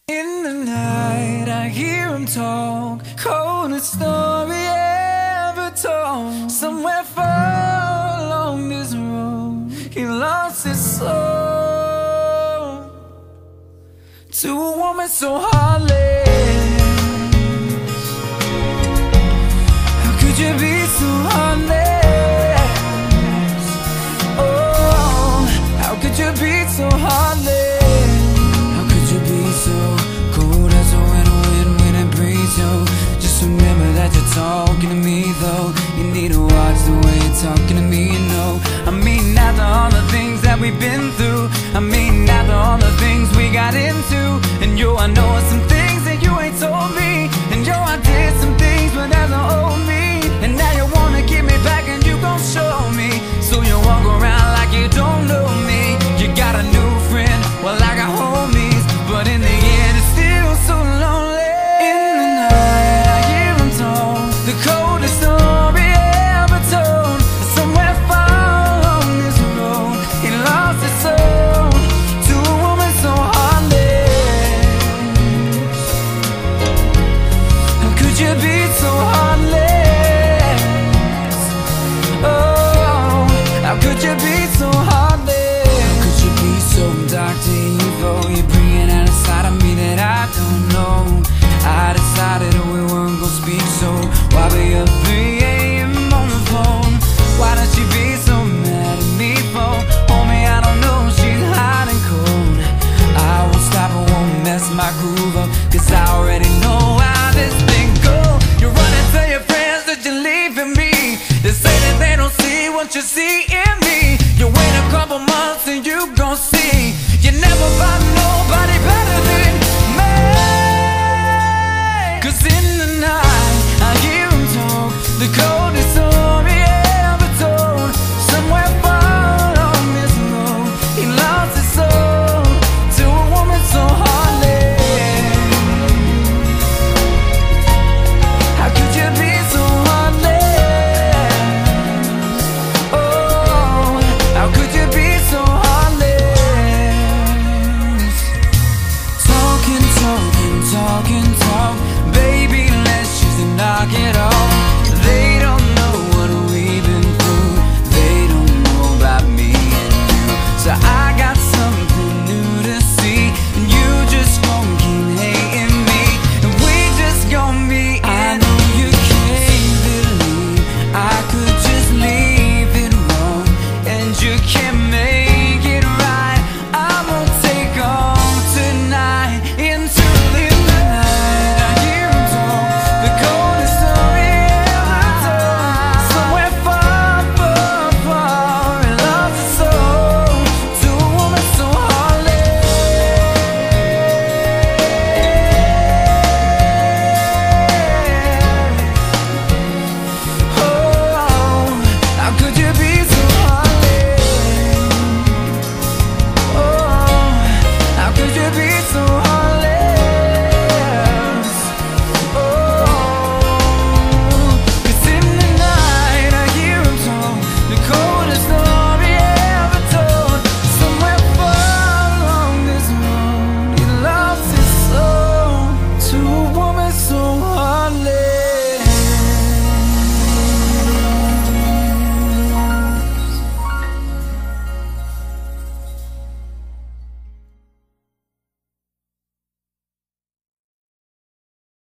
In the night I hear him talk, coldest story ever told. Somewhere far along this road, he lost his soul to a woman so heartless. How could you be so heartless? Oh, how could you be so heartless? So cold as a winter wind when it breathes you. Just remember that you're talking to me though. You need to watch the way you're talking to me, you know. I mean after all the things that we've been through, I mean after all the things we got into. And yo, I know some things that you ain't told me. And yo, I did some things but that's an old me. And now you wanna get me back and you gon' show me. So you walk around like you don't know me. You got a new friend, well I got homies, but in the end it's still so lonely. In the night I hear him talk, the coldest story ever told. Somewhere far along this road, he lost his soul to a woman so heartless. How could you be so heartless? Oh, how could you be so heartless? How could you be so dark to evil? You're bringing out a side of me that I don't know. I decided that we weren't gonna speak, so why be up 3 AM on the phone? Why does she be so mad at me for? Homie, I don't know, she's hot and cold. I won't stop, I won't mess my groove up, cause I already know how this thing goes. You're running to your friends that you're leaving me. They say that they don't see what you see in me. You wait a couple months and you gon' see. You never find nobody better than me. Cause in the night I hear him talk, the coldest story ever told. Somewhere far along this road, he lost his soul to a woman so heartless. How could you be so heartless? Oh, how could you be so heartless? Talk, baby, let's just knock it off. They don't know what we've been through, they don't know about me and you. So I got something new to see, and you just gon' keep hating me, and we just gon' be. I know you can't believe I could just leave it wrong, and you can't make it right. I won't take on tonight.